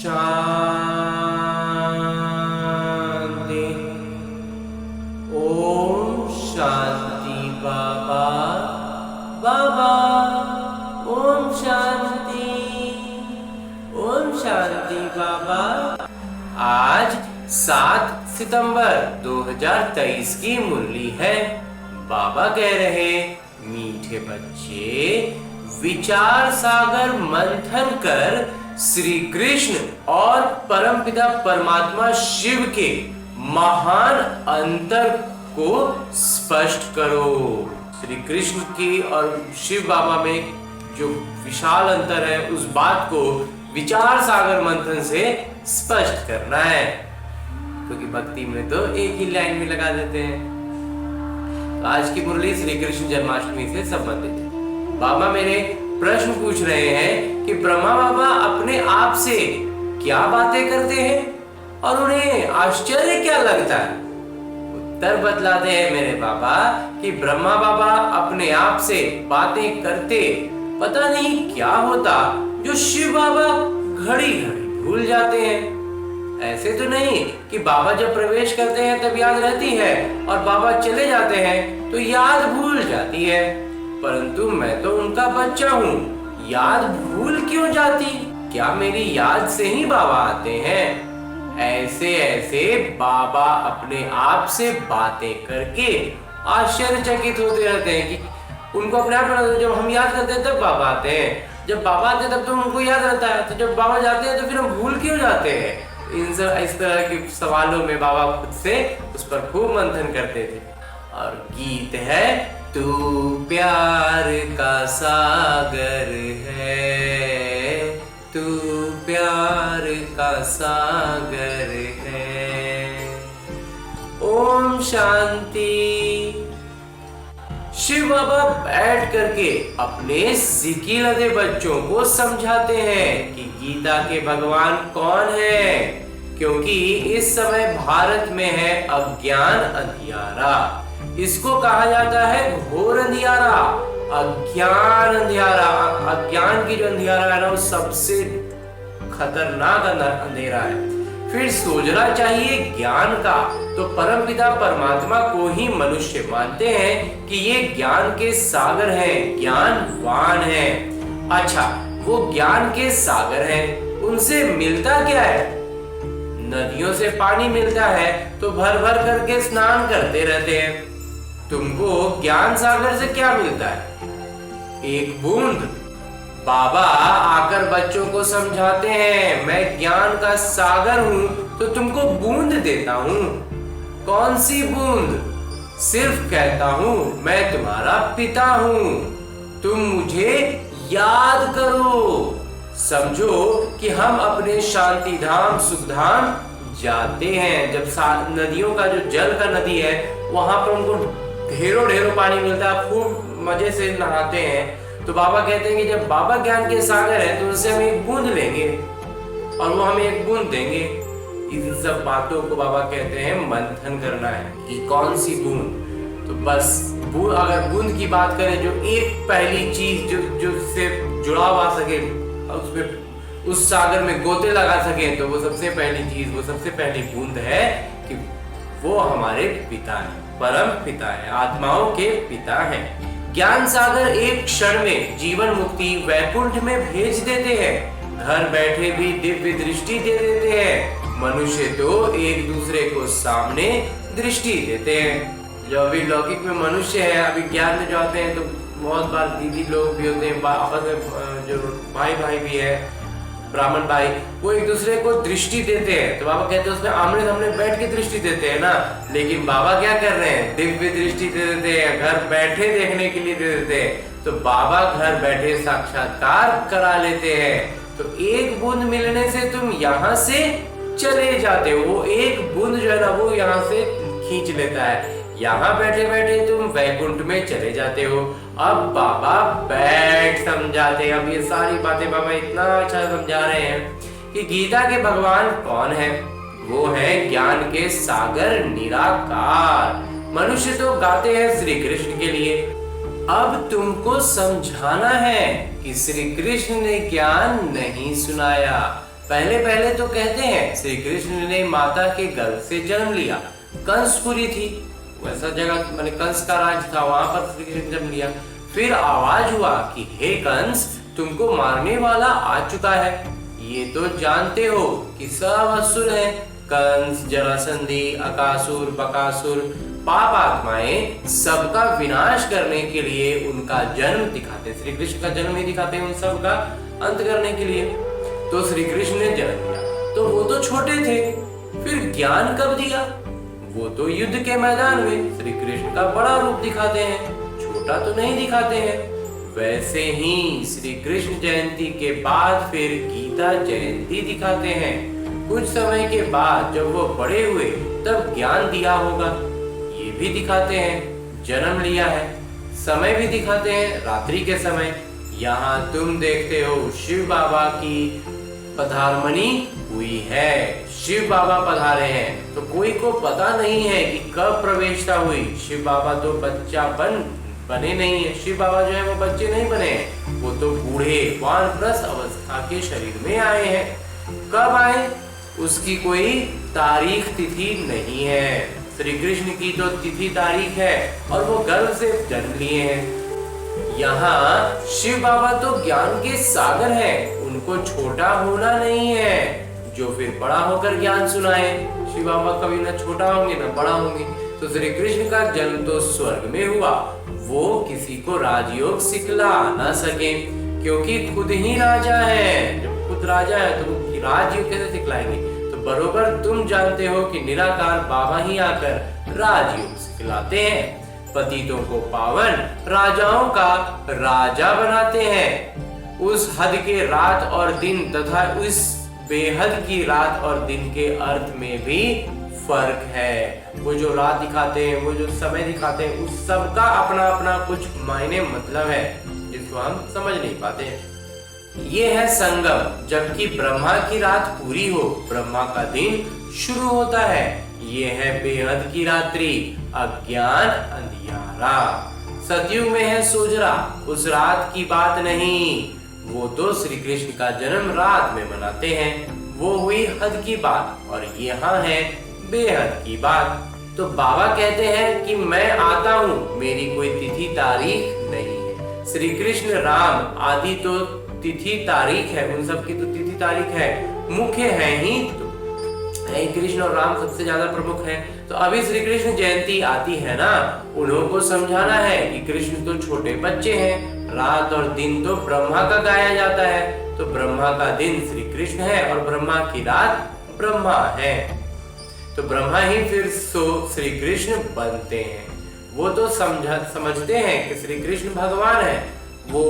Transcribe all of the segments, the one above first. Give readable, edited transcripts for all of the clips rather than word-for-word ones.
शांति। ओम शांति बाबा। बाबा ओम शांति। ओम शांति बाबा। आज 7 सितंबर 2023 की मुरली है। बाबा कह रहे, मीठे बच्चे, विचार सागर मंथन कर श्री कृष्ण और परमपिता परमात्मा शिव के महान अंतर को स्पष्ट करो। श्री कृष्ण की और शिव बाबा में जो विशाल अंतर है, उस बात को विचार सागर मंथन से स्पष्ट करना है, क्योंकि भक्ति में तो एक ही लाइन में लगा देते हैं। तो आज की मुरली श्री कृष्ण जन्माष्टमी से संबंधित है। बाबा मेरे प्रश्न पूछ रहे हैं कि ब्रह्मा बाबा अपने आप से क्या बातें करते हैं और उन्हें आश्चर्य क्या लगता है। उत्तर बतलाते हैं मेरे बाबा कि ब्रह्मा बाबा अपने आप से बातें करते, पता नहीं क्या होता जो शिव बाबा घड़ी घड़ी भूल जाते हैं। ऐसे तो नहीं कि बाबा जब प्रवेश करते हैं तब याद रहती है और बाबा चले जाते हैं तो याद भूल जाती है, परंतु मैं तो उनका बच्चा हूँ, याद भूल क्यों जाती? क्या मेरी याद से ही बाबा आते हैं? ऐसे ऐसे बाबा अपने आप से बातें करके आश्चर्यचकित होते रहते हैं कि उनको अपने आप में, जब हम याद करते हैं तब बाबा आते हैं, जब बाबा आते हैं तब तो उनको याद रहता है, तो जब बाबा जाते हैं तो फिर हम भूल क्यों जाते हैं? इस तरह के सवालों में बाबा खुद से उस पर खूब मंथन करते थे। और गीत है, तू प्यार का सागर है, तू प्यार का सागर है। ओम शांति। शिव बाबा बैठ करके अपने सिकिलधे बच्चों को समझाते हैं कि गीता के भगवान कौन है, क्योंकि इस समय भारत में है अज्ञान अंधियारा। इसको कहा जाता है घोर अंधियारा, अज्ञान अंधियारा। अज्ञान की जो अंधियारा है ना, वो सबसे खतरनाक अंधेरा है। फिर सोचना चाहिए ज्ञान का, तो परमपिता परमात्मा को ही मनुष्य मानते हैं कि ये ज्ञान के सागर हैं, ज्ञानवान है। अच्छा, वो ज्ञान के सागर हैं, उनसे मिलता क्या है? नदियों से पानी मिलता है तो भर भर करके स्नान करते रहते हैं। तुमको ज्ञान सागर से क्या मिलता है? एक बूंद। बाबा आकर बच्चों को समझाते हैं, मैं ज्ञान का सागर हूं तो तुमको बूंद देता हूं। कौन सी बूंद? सिर्फ कहता हूं मैं तुम्हारा पिता हूं, तुम मुझे याद करो। समझो कि हम अपने शांति धाम सुख धाम जाते हैं। जब नदियों का जो जल का नदी है, वहां पर उनको ढेरों ढेरों पानी मिलता है, खूब मजे से नहाते हैं। तो बाबा कहते हैं कि जब बाबा ज्ञान के सागर है तो उनसे हम एक बूंद लेंगे और वो हमें एक बूंद देंगे। इन सब बातों को बाबा कहते हैं मंथन करना है कि कौन सी बूंद। तो बस अगर बूंद की बात करें, जो एक पहली चीज जो से जुड़ाव आ सके, उसमें उस सागर में गोते लगा सके, तो वो सबसे पहली चीज, वो सबसे पहली बूंद है कि वो हमारे पिता हैं, परम पिता है, आत्माओं के पिता हैं। ज्ञान सागर एक क्षण में जीवन मुक्ति वैकुंठ में भेज देते हैं, घर बैठे भी दिव्य दृष्टि दे देते हैं। मनुष्य तो एक दूसरे को सामने दृष्टि देते हैं। जो अभी लौकिक में मनुष्य है, अभी ज्ञान में जो आते हैं तो बहुत बार दीदी लोग भी होते हैं, आपस में जो भाई भाई भी है, ब्राह्मण भाई, वो एक दूसरे को दृष्टि देते हैं। तो बाबा कहते हैं उसमें आमने सामने बैठ के दृष्टि देते हैं ना, लेकिन बाबा क्या कर रहे हैं? दिव्य दृष्टि दे देते हैं, घर बैठे देखने के लिए दे देते हैं। तो बाबा घर बैठे साक्षात्कार करा लेते हैं। तो एक बूंद मिलने से तुम यहाँ से चले जाते हो, वो एक बूंद जो है ना, वो यहाँ से खींच लेता है। यहाँ बैठे बैठे तुम वैकुंठ में चले जाते हो। अब बाबा बैठ समझाते हैं। अब ये सारी बातें बाबा इतना अच्छा समझा रहे हैं कि गीता के भगवान कौन है? वो है ज्ञान के सागर निराकार। मनुष्य तो गाते हैं श्री कृष्ण के लिए, अब तुमको समझाना है कि श्री कृष्ण ने ज्ञान नहीं सुनाया, पहले पहले तो कहते हैं श्री कृष्ण ने माता के गर्भ से जन्म लिया। कंसपुरी थी वैसा जगह, माने कंस का राज था, वहां पर श्री कृष्ण जन्म लिया। फिर आवाज हुआ कि हे कंस, तुमको मारने वाला आ चुका है। ये तो जानते हो कि सब असुर हैं, कंस, जरासंधि, अकासुर, बकासुर, पाप आत्माएं, सबका विनाश करने के लिए उनका जन्म दिखाते हैं। श्री कृष्ण का जन्म ही दिखाते हैं उन सब का अंत करने के लिए। तो श्री कृष्ण ने जन्म लिया तो वो तो छोटे थे, फिर ज्ञान कब दिया? वो तो युद्ध के मैदान में श्री कृष्ण का बड़ा रूप दिखाते हैं, छोटा तो नहीं दिखाते हैं। वैसे ही श्री कृष्ण जयंती के बाद फिर गीता जयंती दिखाते हैं। कुछ समय के बाद जब वो बड़े हुए तब ज्ञान दिया होगा, ये भी दिखाते हैं। जन्म लिया है, समय भी दिखाते हैं, रात्रि के समय। यहाँ तुम देखते हो शिव बाबा की पधारमनी हुई है, शिव बाबा पधारे हैं। तो कोई को पता नहीं है कि कब प्रवेशता हुई। शिव बाबा तो बच्चा बने नहीं है, शिव बाबा जो है वो बच्चे नहीं बने हैं, वो तो बूढ़े वानप्रस्थ अवस्था के शरीर में आए हैं। कब आए उसकी कोई तारीख तिथि नहीं है। श्री कृष्ण की तो तिथि तारीख है और वो गर्भ से जन्म लिए हैं। यहाँ शिव बाबा तो ज्ञान के सागर हैं, उनको छोटा होना नहीं है जो फिर बड़ा होकर ज्ञान सुनाए। शिव बाबा कभी ना छोटा होंगे ना बड़ा होंगे। तो श्री कृष्ण का जन्म तो स्वर्ग में हुआ, वो किसी को राजयोग सिखला ना सके क्योंकि खुद ही राजा है। जब खुद राजा है तो राजयोग कैसे सिखलाएंगे? तो बरोबर तुम जानते हो कि निराकार बाबा ही आकर राजयोग सिखलाते हैं। पतितों को पावन, राजाओं का राजा बनाते हैं। उस हद के रात और दिन तथा उस बेहद की रात और दिन के अर्थ में भी फर्क है। वो जो रात दिखाते हैं, वो जो समय दिखाते हैं, उस सब का अपना अपना कुछ मायने मतलब है जिसको हम समझ नहीं पाते हैं। ये है संगम, जबकि ब्रह्मा की रात पूरी हो, ब्रह्मा का दिन शुरू होता है। ये है बेहद की रात्रि, अज्ञान अंधियारा। सतयुग में है सोजरा, उस रात की बात नहीं, वो तो श्री कृष्ण का जन्म रात में मनाते हैं। वो हुई हद की बात और यहाँ है बेहद की बात। तो बाबा कहते हैं कि मैं आता हूँ, मेरी कोई तिथि तारीख नहीं है। श्री कृष्ण राम आदि तो तिथि तारीख है, उन सब की तो तिथि तारीख है, मुख्य है ही तो है। कृष्ण और राम सबसे ज्यादा प्रमुख है। तो अभी श्री कृष्ण जयंती आती है ना, उन्हों को समझाना है कि कृष्ण तो छोटे बच्चे हैं, रात और दिन तो ब्रह्मा का गाया जाता है। तो ब्रह्मा का दिन श्री कृष्ण है और ब्रह्मा की रात ब्रह्मा है। तो ब्रह्मा ही फिर श्री कृष्ण बनते हैं। वो तो समझते हैं कि श्री कृष्ण भगवान है, वो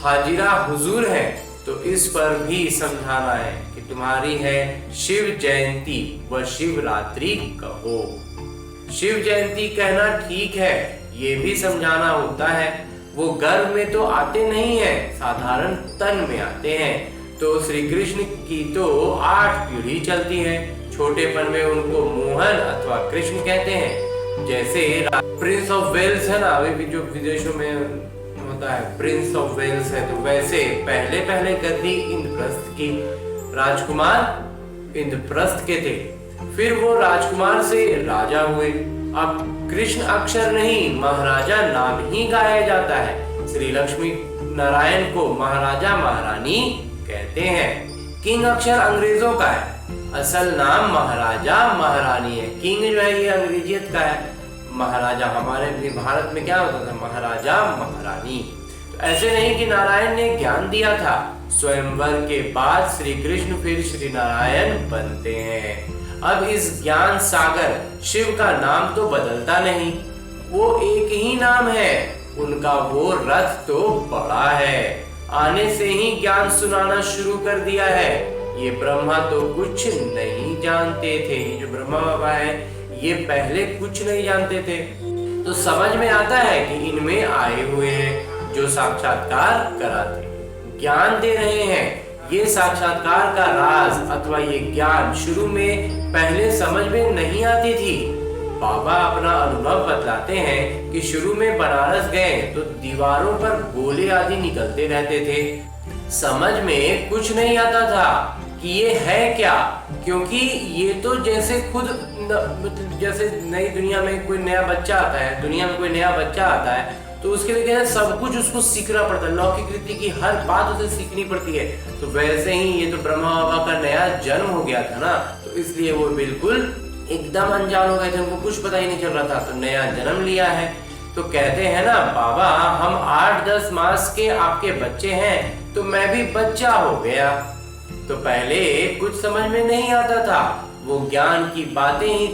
हाजिरा हुजूर है। तो इस पर भी समझाना है कि तुम्हारी है शिव जयंती व शिवरात्रि कहो। शिव जयंती कहना ठीक है, ये भी समझाना होता है। वो गर्भ में तो आते नहीं है, साधारण तन में आते हैं। तो श्री कृष्ण की तो 8 पीढ़ी चलती है। छोटेपन में उनको मोहन अथवा कृष्ण कहते हैं। जैसे प्रिंस ऑफ वेल्स है ना, अभी भी जो विदेशों में होता है प्रिंस ऑफ वेल्स है, तो वैसे पहले पहले गद्दी इंद्रप्रस्थ की, राजकुमार इंद्रप्रस्थ के थे, फिर वो राजकुमार से राजा हुए। अब कृष्ण अक्षर नहीं, महाराजा नाम ही गाया जाता है। श्री लक्ष्मी नारायण को महाराजा महारानी कहते हैं। किंग अक्षर अंग्रेजों का है, असल नाम महाराजा महारानी है। किंग जो है ये अंग्रेजियत का है, महाराजा हमारे भारत में क्या होता था, महाराजा महारानी। तो ऐसे नहीं कि नारायण ने ज्ञान दिया था, स्वयंवर के बाद श्री कृष्ण फिर श्री नारायण बनते हैं। अब इस ज्ञान सागर शिव का नाम तो बदलता नहीं, वो एक ही नाम है, उनका वो रथ तो बड़ा है। आने से ही ज्ञान सुनाना शुरू कर दिया है। ये ब्रह्मा तो कुछ नहीं जानते थे, ये जो ब्रह्मा बाबा है ये पहले कुछ नहीं जानते थे। तो समझ में आता है कि इनमें आए हुए हैं जो साक्षात्कार कराते, ज्ञान दे रहे हैं। ये साक्षात्कार का राज अथवा ये ज्ञान शुरू में पहले समझ में नहीं आती थी। बाबा अपना अनुभव बतलाते हैं कि शुरू में बनारस गए तो दीवारों पर गोले आदि निकलते रहते थे, समझ में कुछ नहीं आता था कि ये है क्या, क्योंकि ये तो जैसे जैसे नई दुनिया में कोई नया बच्चा आता है, दुनिया में कोई नया बच्चा आता है तो उसके लिए क्या है, सब कुछ उसको सीखना पड़ता है, लौकिक रीति की हर बात उसे सीखनी पड़ती है। तो वैसे ही ये तो ब्रह्मा बाबा का नया जन्म हो गया था ना, तो इसलिए वो बिल्कुल एकदम अनजान हो गए थे, उनको कुछ पता ही नहीं चल रहा था, तो नया जन्म लिया है। तो कहते हैं ना, बाबा हम 8-10 मास के आपके बच्चे हैं, तो मैं भी बच्चा हो गया। तो पहले कुछ समझ में नहीं आता था, वो ज्ञान की बातें ही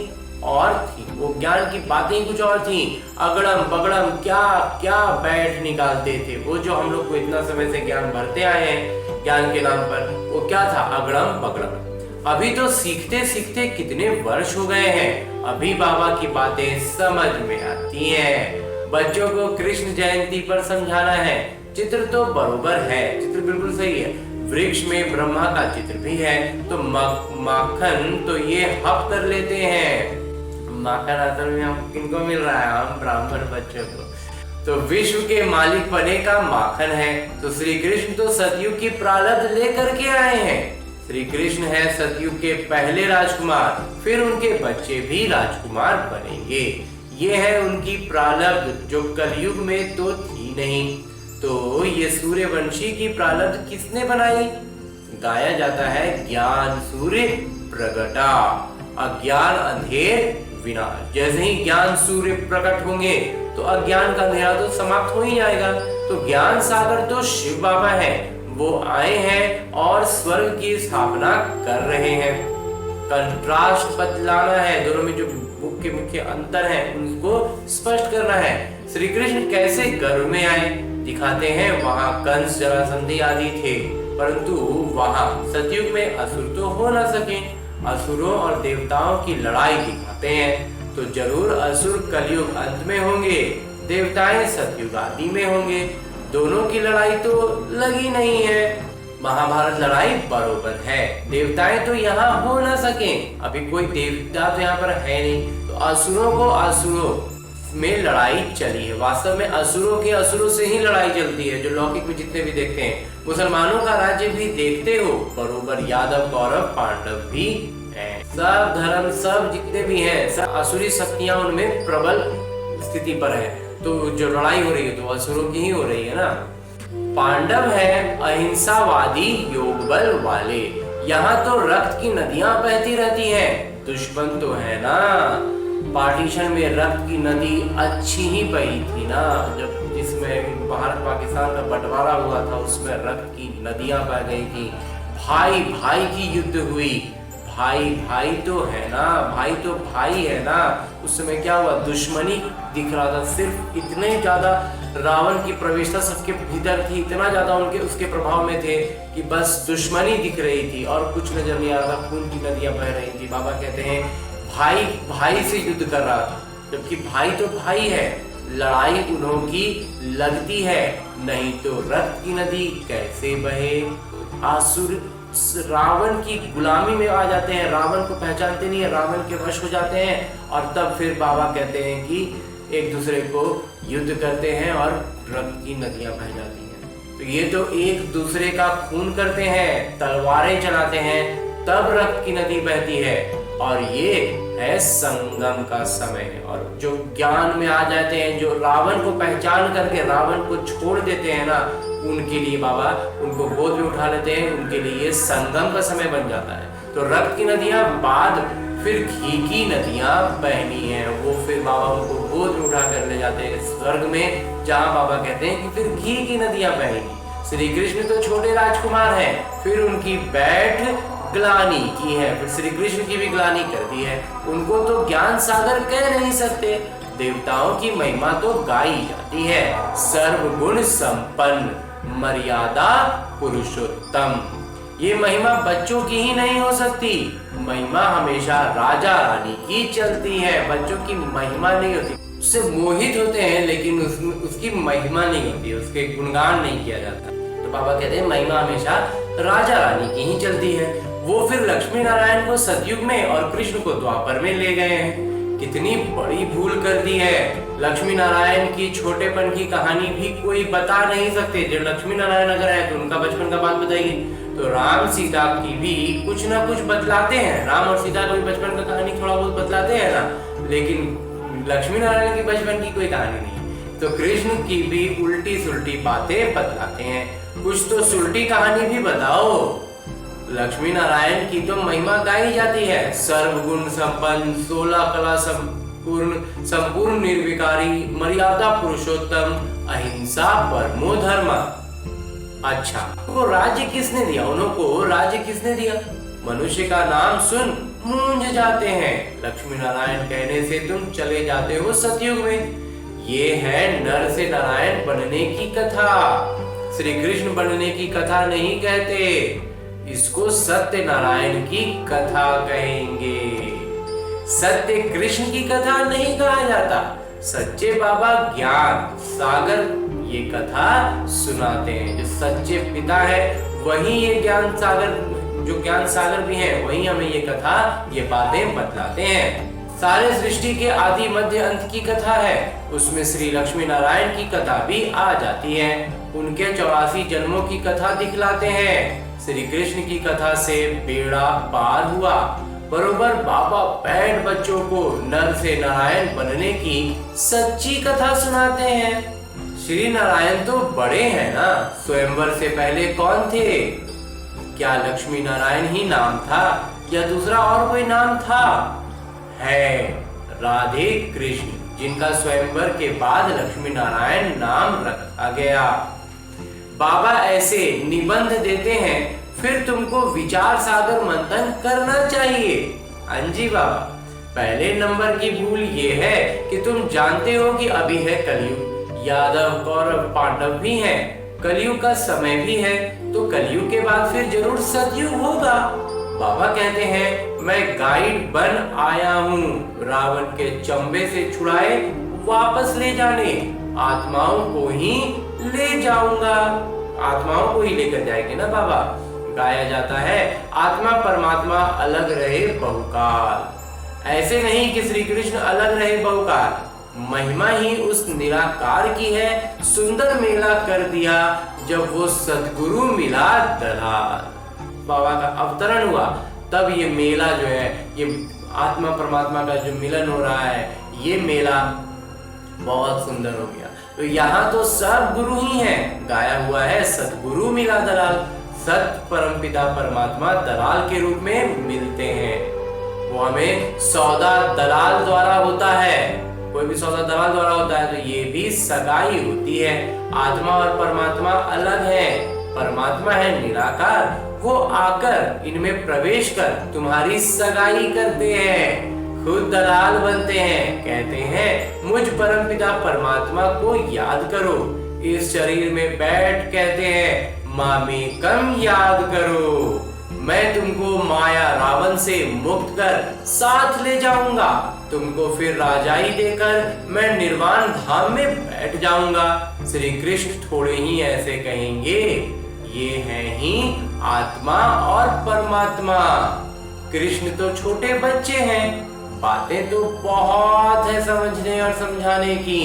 और थी, वो ज्ञान की बातें ही कुछ और थी, अगड़म बगड़म क्या क्या बैठ निकालते थे। वो जो हम लोग को इतना समय से ज्ञान भरते आए हैं ज्ञान के नाम पर, वो क्या था, अगड़म बगड़म। अभी तो सीखते सीखते कितने वर्ष हो गए हैं, अभी बाबा की बातें समझ में आती हैं। बच्चों को कृष्ण जयंती पर समझाना है, चित्र तो बरोबर है, चित्र बिल्कुल सही है, वृक्ष में ब्रह्मा का चित्र भी है, तो माखन तो ये हप कर लेते हैं। माखन असल में हम किनको मिल रहा है, हम ब्राह्मण बच्चों को। तो विश्व के मालिक बने का माखन है, तो श्री कृष्ण तो सतयुग की प्रारब्ध लेकर के आए हैं। श्री कृष्ण है सतयुग के पहले राजकुमार, फिर उनके बच्चे भी राजकुमार बनेंगे। ये है उनकी प्रारब्ध जो कलयुग में तो थी नहीं। तो ये सूर्यवंशी की प्रारब्ध किसने बनाई? गाया जाता है, ज्ञान सूर्य प्रगटा, अज्ञान अंधेर विनाश। जैसे ही ज्ञान सूर्य प्रकट होंगे तो अज्ञान का अंधेरा तो समाप्त हो ही जाएगा। तो ज्ञान सागर तो शिव बाबा है, वो आए हैं और स्वर्ग की स्थापना कर रहे हैं। कंट्रास्ट बतलाना है, दोनों में जो मुख्य मुख्य अंतर है उनको स्पष्ट करना है। श्री कृष्ण कैसे गर्भ में आए दिखाते हैं, वहां कंस जरासंधी आदि थे, परंतु वहां सतयुग में असुर तो हो न सके, असुरों और देवताओं की लड़ाई दिखाते हैं। तो जरूर असुर कलयुग अंत में होंगे, देवताएं सतयुग आदि में होंगे, दोनों की लड़ाई तो लगी नहीं है। महाभारत लड़ाई बरोबर है, देवताएं तो यहाँ हो ना सके, अभी कोई देवता तो यहाँ पर है नहीं, तो असुरों को असुरों में लड़ाई चली है। वास्तव में असुरों के असुरों से ही लड़ाई चलती है, जो लौकिक में जितने भी देखते हैं। मुसलमानों का राज्य भी देखते हो, बरोबर यादव कौरव पांडव भी है, सब धर्म सब जितने भी हैं, सब असुरी शक्तियां उनमें प्रबल स्थिति पर है। तो जो लड़ाई हो रही है तो असुरों की ही हो रही है ना। पांडव है अहिंसावादी योग बल वाले, यहाँ तो रक्त की नदियां बहती रहती हैं, दुश्मन तो है ना। पार्टीशन में रक्त की नदी अच्छी ही बही थी ना, जब जिसमें भारत पाकिस्तान का बंटवारा हुआ था उसमें रक्त की नदियां बह गई थी, भाई भाई की युद्ध हुई, भाई भाई तो है ना, भाई तो भाई है ना। उस समय क्या हुआ, दुश्मनी दिख रहा था, सिर्फ इतने ज्यादा रावण की प्रवेशता सबके भीतर थी, इतना ज्यादा उनके उसके प्रभाव में थे कि बस दुश्मनी दिख रही थी और कुछ नजर नहीं आ रहा था, खून की नदियां बह रही थी। बाबा कहते हैं भाई भाई से युद्ध कर रहा था, जबकि भाई तो भाई है, लड़ाई उन्हों की लगती है, नहीं तो रक्त की नदी कैसे बहे। आसुर रावण की गुलामी में आ जाते हैं, रावण को पहचानते नहीं है, रावण के वश हो जाते हैं, और तब फिर बाबा कहते हैं कि एक दूसरे को युद्ध करते हैं और रक्त की नदियां बह जाती हैं। तो ये तो एक दूसरे का खून करते हैं, तलवारें चलाते हैं, तब रक्त की नदी बहती है, और ये है संगम का समय। और जो ज्ञान में आ जाते हैं, जो रावण को पहचान करके रावण को छोड़ देते हैं ना, उनके लिए बाबा उनको गोद में उठा लेते हैं, उनके लिए संगम का समय बन जाता है। तो रक्त की नदियां बाद फिर घी की नदियां बहनी है, वो फिर बाबा उनको गोद में उठा कर ले जाते हैं स्वर्ग में, जहाँ बाबा कहते हैं कि फिर घी की नदियां बहेंगी। श्री कृष्ण तो छोटे राजकुमार हैं, फिर उनकी बैठ ग्लानी की है, फिर श्री कृष्ण की भी ग्लानी कर दी है, उनको तो ज्ञान सागर कह नहीं सकते। देवताओं की महिमा तो गाई जाती है, सर्वगुण संपन्न मर्यादा पुरुषोत्तम। ये महिमा बच्चों की ही नहीं हो सकती, महिमा हमेशा राजा रानी की चलती है, बच्चों की महिमा नहीं होती, उससे मोहित होते हैं लेकिन उसकी महिमा नहीं होती, उसके गुणगान नहीं किया जाता। तो बाबा कहते हैं महिमा हमेशा राजा रानी की ही चलती है। वो फिर लक्ष्मी नारायण को सतयुग में और कृष्ण को द्वापर में ले गए हैं। कितनी बड़ी भूल कर दी है, लक्ष्मी नारायण की छोटेपन की कहानी भी कोई बता नहीं सकते। जो लक्ष्मी नारायण अगर है तो उनका बचपन का बात बताइए, तो राम सीता की भी कुछ ना कुछ बतलाते हैं। राम और सीता का भी बचपन का कहानी थोड़ा बहुत बतलाते हैं ना, लेकिन लक्ष्मी नारायण की बचपन की कोई कहानी नहीं। तो कृष्ण की भी उल्टी सुल्टी बातें बतलाते हैं। कुछ तो सुल्टी कहानी भी बताओ। लक्ष्मी नारायण की तो महिमा गाई जाती है, सर्वगुण संपन्न, 16 कला संपूर्ण निर्विकारी, मर्यादा पुरुषोत्तम, अहिंसा परमो धर्म। अच्छा, उनको राज्य किसने दिया? उनको राज्य किसने दिया? मनुष्य का नाम सुन मूंझ जाते हैं। लक्ष्मी नारायण कहने से तुम चले जाते हो सतयुग में। ये है नर से नारायण बनने की कथा, श्री कृष्ण बनने की कथा नहीं कहते, इसको सत्य नारायण की कथा कहेंगे। सत्य कृष्ण की कथा नहीं कहा जाता। सच्चे बाबा ज्ञान सागर ये कथा सुनाते हैं। जो सच्चे पिता है वही ये ज्ञान सागर, जो ज्ञान सागर भी है वही हमें ये कथा, ये बातें बतलाते हैं। सारे सृष्टि के आदि मध्य अंत की कथा है, उसमें श्री लक्ष्मी नारायण की कथा भी आ जाती है। उनके 84 जन्मों की कथा दिखलाते हैं। श्री कृष्ण की कथा से बेड़ा पार हुआ। बरोबर बाबा 65 बच्चों को नर से नारायण बनने की सच्ची कथा सुनाते हैं। श्री नारायण तो बड़े हैं ना, स्वयंवर से पहले कौन थे? क्या लक्ष्मी नारायण ही नाम था या दूसरा और कोई नाम था? है राधे कृष्ण, जिनका स्वयंवर के बाद लक्ष्मी नारायण नाम रखा गया। बाबा ऐसे निबंध देते हैं, फिर तुमको विचार सागर मंथन करना चाहिए। अंजी बाबा, पहले नंबर की भूल ये है कि तुम जानते हो कि अभी है कलयुग, यादव कौरव पांडव भी हैं, कलयुग का समय भी है, तो कलयुग के बाद फिर जरूर सतयुग होगा। बाबा कहते हैं मैं गाइड बन आया हूँ, रावण के चंबे से छुड़ाए वापस ले जाने, आत्माओं को ही ले जाऊंगा। आत्माओं को ही लेकर जाएंगे ना बाबा। गाया जाता है आत्मा परमात्मा अलग रहे बहुकाल। ऐसे नहीं कि श्री कृष्ण अलग रहे बहुकाल, महिमा ही उस निराकार की है। सुंदर मेला कर दिया जब वो सद्गुरु मिला दलाल। बाबा का अवतरण हुआ तब ये मेला जो है, ये आत्मा परमात्मा का जो मिलन हो रहा है, ये मेला बहुत सुंदर हो गया। तो यहाँ तो सब गुरु ही हैं, गाया हुआ है सद्गुरु मिला दलाल। सत्य परमपिता परमात्मा दलाल के रूप में मिलते हैं। वो हमें सौदा दलाल द्वारा होता है, कोई भी सौदा दलाल द्वारा होता है तो ये भी सगाई होती है। आत्मा और परमात्मा अलग है, परमात्मा है निराकार, वो आकर इनमें प्रवेश कर तुम्हारी सगाई करते हैं, खुद दलाल बनते हैं। कहते हैं मुझ परमपिता परमात्मा को याद करो, इस शरीर में बैठ कहते हैं मामेकम याद करो। मैं तुमको माया रावण से मुक्त कर साथ ले जाऊंगा, तुमको फिर राजाई देकर मैं निर्वाण धाम में बैठ जाऊंगा। श्री कृष्ण थोड़े ही ऐसे कहेंगे, ये है ही आत्मा और परमात्मा। कृष्ण तो छोटे बच्चे हैं, बातें तो बहुत है समझने और समझाने की।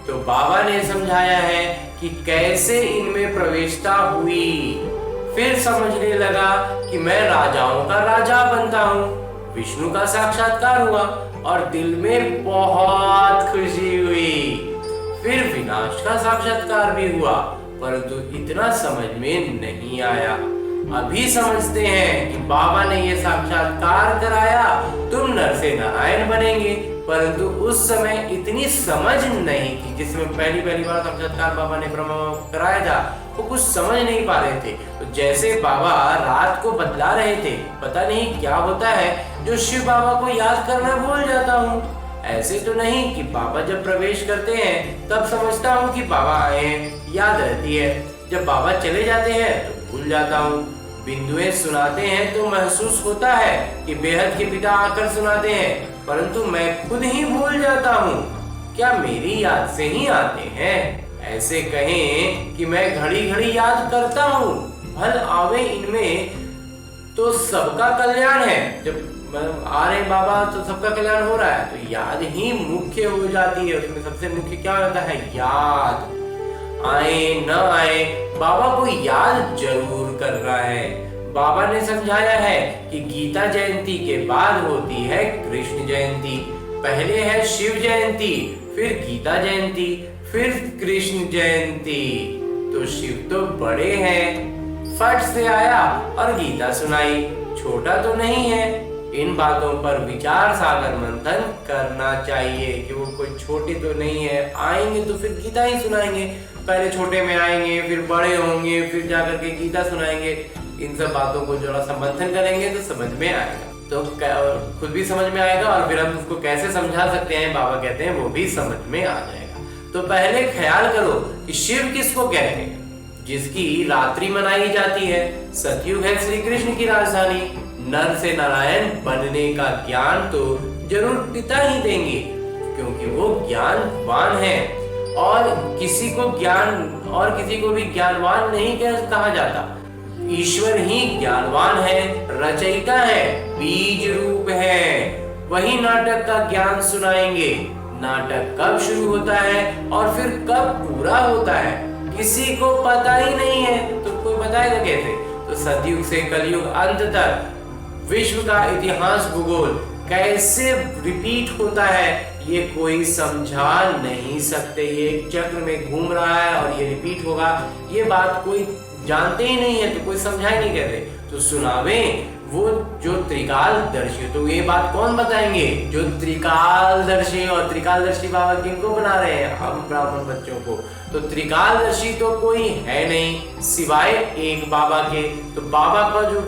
तो बाबा ने समझाया है कि कैसे इनमें प्रवेशता हुई। फिर समझने लगा कि मैं राजाओं का राजा बनता हूँ। विष्णु का साक्षात्कार हुआ और दिल में बहुत खुशी हुई। फिर विनाश का साक्षात्कार भी हुआ, परंतु इतना समझ में नहीं आया। अभी समझते हैं कि बाबा ने ये साक्षात्कार कराया, तुम नर से नारायण बनेंगे, परंतु उस समय इतनी समझ नहीं थी। जिसमें पहली बार साक्षात्कार बाबा ने कराया था वो कुछ समझ नहीं पा रहे थे। तो जैसे बाबा रात को बतला रहे थे, पता नहीं क्या होता है जो शिव बाबा को याद करना भूल जाता हूँ। ऐसे तो नहीं कि बाबा जब प्रवेश करते हैं तब समझता हूँ कि बाबा आए हैं, याद रहती है, जब बाबा चले जाते हैं तो भूल जाता हूँ। बिंदुएं सुनाते हैं तो महसूस होता है कि बेहद के पिता आकर सुनाते हैं, परंतु मैं खुद ही भूल जाता हूँ। क्या मेरी याद से ही आते हैं? ऐसे कहें कि मैं घड़ी घड़ी याद करता हूँ, भल आवे इनमें तो सबका कल्याण है। जब आ रहे बाबा तो सबका कल्याण हो रहा है, तो याद ही मुख्य हो जाती है। उसमें सबसे मुख्य क्या होता है? याद। आए न आए, बाबा को याद जरूर करना है। बाबा ने समझाया है कि गीता जयंती के बाद होती है कृष्ण जयंती। पहले है शिव जयंती, फिर गीता जयंती, फिर कृष्ण जयंती। तो शिव तो बड़े हैं, फट से आया और गीता सुनाई, छोटा तो नहीं है। इन बातों पर विचार सागर मंथन करना चाहिए कि वो कोई छोटे तो नहीं है। आएंगे तो फिर गीता ही सुनाएंगे, पहले छोटे में आएंगे, फिर बड़े होंगे, फिर जाकर के गीता सुनाएंगे। इन सब बातों को जरा सा मंथन करेंगे तो समझ में आएगा, तो खुद भी समझ में आएगा और फिर हम उसको कैसे समझा सकते हैं बाबा कहते हैं वो भी समझ में आ जाएगा। तो पहले ख्याल करो कि शिव किसको कहते हैं, जिसकी रात्रि मनाई जाती है। सतयुग है श्री कृष्ण की राजधानी। नर से नारायण बनने का ज्ञान तो जरूर पिता ही देंगे, क्योंकि वो ज्ञानवान है। और किसी को भी ज्ञानवान नहीं कहा जाता। ईश्वर ही ज्ञानवान है, रचयिता है, बीज रूप है। वही नाटक का ज्ञान सुनाएंगे। नाटक कब शुरू होता है और फिर कब पूरा होता है किसी को पता ही नहीं है, तो कोई बताएगा कैसे। तो सतयुग से कलयुग अंत तक विश्व का इतिहास भूगोल कैसे रिपीट होता है ये कोई समझा नहीं सकते। ये एक चक्र में घूम रहा है और ये रिपीट होगा, ये बात कोई जानते ही नहीं है, तो कोई समझा ही नहीं कहते। तो सुनावे वो जो त्रिकालदर्शी। तो ये बात कौन बताएंगे, जो त्रिकालदर्शी। और त्रिकालदर्शी बाबा किनको बना रहे हैं, हम ब्राह्मण बच्चों को। तो त्रिकालदर्शी तो कोई है नहीं सिवाय एक बाबा के। तो बाबा का जो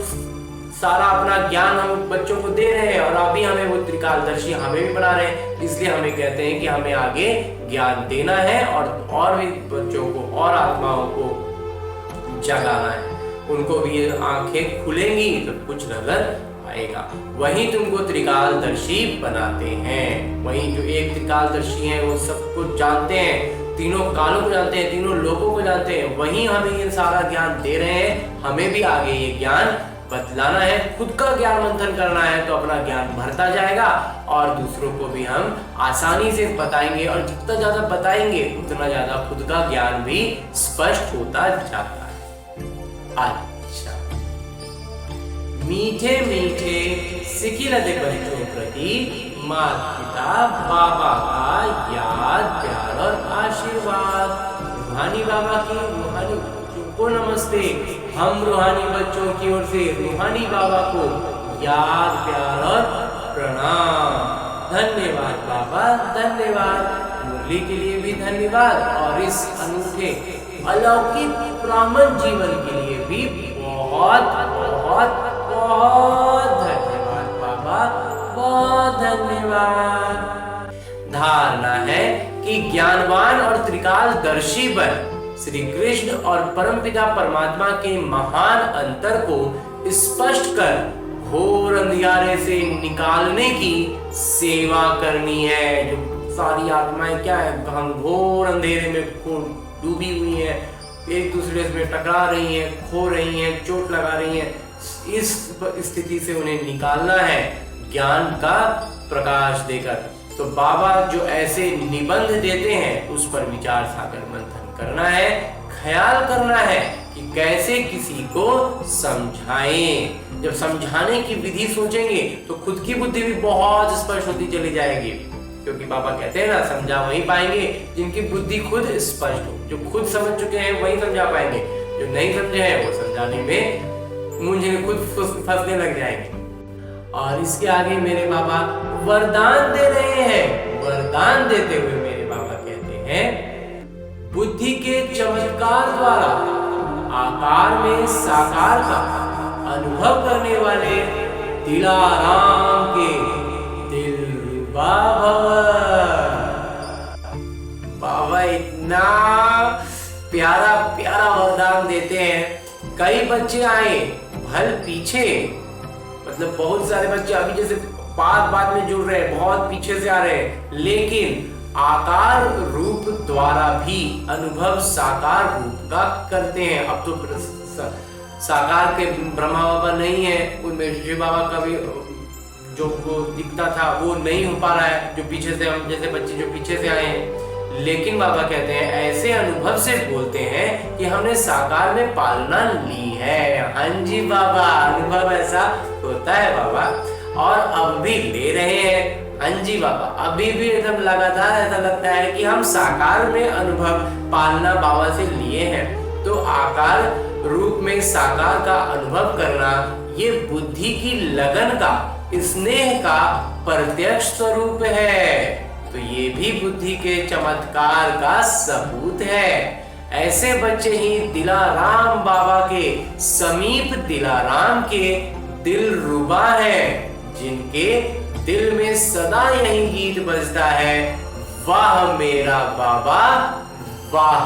सारा अपना ज्ञान हम बच्चों को दे रहे हैं और अभी हमें वो त्रिकालदर्शी हमें भी बना रहे हैं। इसलिए हमें कहते हैं कि हमें आगे ज्ञान देना है और भी बच्चों को और आत्माओं को जगाना है। उनको भी आंखें खुलेंगी तो कुछ नजर आएगा। वही तुमको त्रिकालदर्शी बनाते हैं। वही जो एक त्रिकालदर्शी है वो सब कुछ जानते हैं, तीनों कालों को जानते हैं, तीनों लोगों को जानते हैं। वही हमें ये सारा ज्ञान दे रहे हैं। हमें भी आगे ये ज्ञान बतलाना है, खुद का ज्ञान मंथन करना है, तो अपना ज्ञान बढ़ता जाएगा और दूसरों को भी हम आसानी से बताएंगे। और जितना ज्यादा बताएंगे उतना ज्यादा खुद का ज्ञान भी स्पष्ट होता जाता है। अच्छा, मीठे मीठे सिकिलते बच्चों प्रति माता पिता बाबा का याद प्यार और आशीर्वाद। रूहानी बाबा की रूहानी बच्चों को नमस्ते। हम रूहानी बच्चों की ओर से रूहानी बाबा को याद प्यार और प्रणाम। धन्यवाद बाबा, धन्यवाद। मुरली के लिए भी धन्यवाद और इस अनूठे अलौकिक ब्राह्मण जीवन के लिए भी बहुत बहुत बहुत धन्यवाद बाबा, बहुत धन्यवाद। धारणा है कि ज्ञानवान और त्रिकालदर्शी बन श्री कृष्ण और परमपिता परमात्मा के महान अंतर को स्पष्ट कर घोर अंधियारे से निकालने की सेवा करनी है। जो सारी आत्माएं क्या है, हम घोर अंधेरे में डूबी हुई हैं, एक दूसरे से टकरा रही हैं, खो रही हैं, चोट लगा रही हैं। इस स्थिति से उन्हें निकालना है ज्ञान का प्रकाश देकर। तो बाबा जो ऐसे निबंध देते हैं उस पर विचार सागर मंथन करना है, ख्याल करना है कि कैसे किसी को समझाएं। जब समझाने की विधि सोचेंगे तो खुद की बुद्धि भी बहुत स्पष्ट होती चली जाएगी, क्योंकि बाबा कहते हैं ना, समझा वही पाएंगे जिनकी बुद्धि खुद स्पष्ट हो। जो खुद समझ चुके हैं वही समझा पाएंगे, जो नहीं समझे हैं वो समझाने में मुझे खुद फंसने लग जाएंगे। और इसके आगे मेरे बाबा वरदान दे रहे हैं। वरदान देते हुए मेरे बाबा कहते हैं, बुद्धि के चमत्कार द्वारा आकार में साकार का अनुभव करने वाले दिलाराम के दिलरुबा भव। बाबा इतना प्यारा प्यारा वरदान देते हैं। कई बच्चे आए भल पीछे, मतलब बहुत सारे बच्चे अभी जैसे बाद में जुड़ रहे हैं, बहुत पीछे से आ रहे हैं, लेकिन आकार रूप द्वारा भी अनुभव साकार रूप का करते हैं। अब तो साकार के ब्रह्मा बाबा नहीं है, उनमें शिव बाबा का भी जो वो दिखता था वो नहीं हो पा रहा है, जो पीछे से हम जैसे बच्चे जो पीछे से आए हैं। लेकिन बाबा कहते हैं ऐसे अनुभव से बोलते हैं कि हमने साकार में पालना ली है। हाँ जी बाबा, अनुभव ऐसा होता है बाबा, और अब भी ले रहे हैं। हाँ जी बाबा, अभी भी एकदम लगातार ऐसा लगता है कि हम साकार में अनुभव पालना बाबा से लिए हैं। तो आकार रूप में साकार का अनुभव करना ये बुद्धि की लगन का, स्नेह का प्रत्यक्ष स्वरूप है। तो ये भी बुद्धि के चमत्कार का सबूत है। ऐसे बच्चे ही दिलाराम बाबा के समीप दिलाराम के दिल रुबा हैं, जिनके दिल में सदा यही गीत बजता है, वाह मेरा बाबा वाह।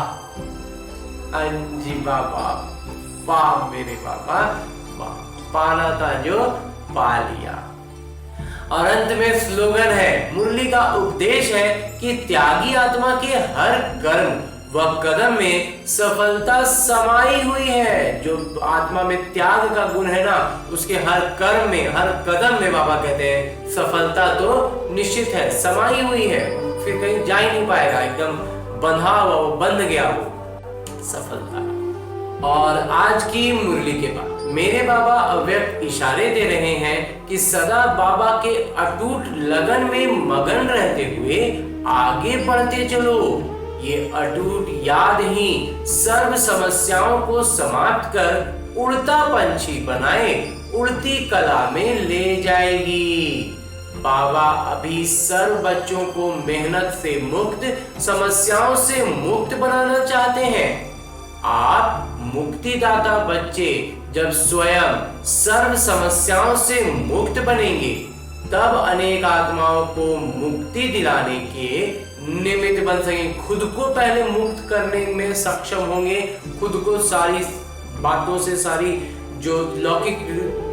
अंजी बाबा, वाह मेरे बाबा वाह, पाना था जो पा लिया। और अंत में स्लोगन है, मुरली का उपदेश है कि त्यागी आत्मा के हर कर्म व कदम में सफलता समाई हुई है। जो आत्मा में त्याग का गुण है ना, उसके हर कर्म में, हर कदम में बाबा कहते हैं सफलता तो निश्चित है, समाई हुई है, फिर कहीं जा ही नहीं पाएगा, एकदम बंधा हुआ, वो बंध गया वो सफलता। और आज की मुरली के बाद मेरे बाबा अव्यक्त इशारे दे रहे हैं कि सदा बाबा के अटूट लगन में मगन रहते हुए आगे बढ़ते चलो। ये अटूट याद ही सर्व समस्याओं को समाप्त कर उड़ता पंछी बनाए उड़ती कला में ले जाएगी। बाबा अभी सर्व बच्चों को मेहनत से मुक्त, समस्याओं से मुक्त बनाना चाहते हैं। आप मुक्तिदाता बच्चे जब स्वयं सर्व समस्याओं से मुक्त बनेंगे, तब अनेक आत्माओं को मुक्ति दिलाने के निमित्त बन सकेंगे। खुद को पहले मुक्त करने में सक्षम होंगे, खुद को सारी बातों से, सारी जो लौकिक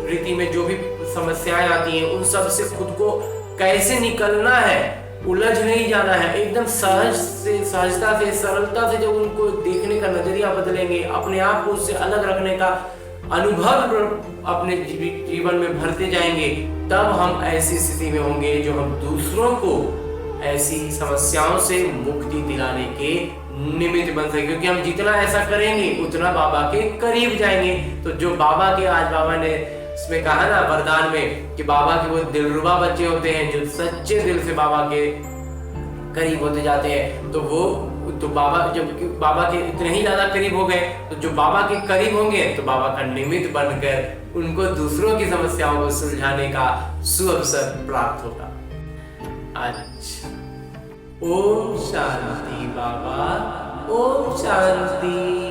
रीति में जो भी समस्याएं आती हैं, उन सब से खुद को कैसे निकलना है, उलझ नहीं जाना है। एकदम सहज से, सहजता से, सरलता से जब उनको देखने का नजरिया बदलेंगे, अपने आप को उससे अलग रखने का अनुभव अपने जीवन में भरते जाएंगे, तब हम ऐसी स्थिति में होंगे जो हम दूसरों को ऐसी समस्याओं से मुक्ति दिलाने के निमित्त बन सके। क्योंकि हम जितना ऐसा करेंगे उतना बाबा के करीब जाएंगे। तो जो बाबा के, आज बाबा ने इसमें कहा ना वरदान में कि बाबा के वो दिलरुबा बच्चे होते हैं जो सच्चे दिल से बाबा के करीब होते जाते हैं। तो वो तो बाबा जब बाबा के इतने ही ज्यादा करीब हो गए, तो जो बाबा के करीब होंगे तो बाबा का निमित्त बनकर उनको दूसरों की समस्याओं को सुलझाने का सुअवसर प्राप्त होगा। अच्छा, ओम शांति बाबा, ओम शांति।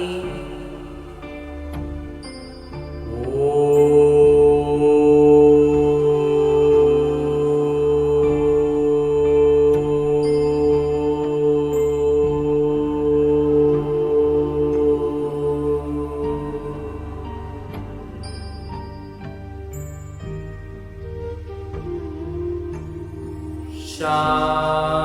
शांति।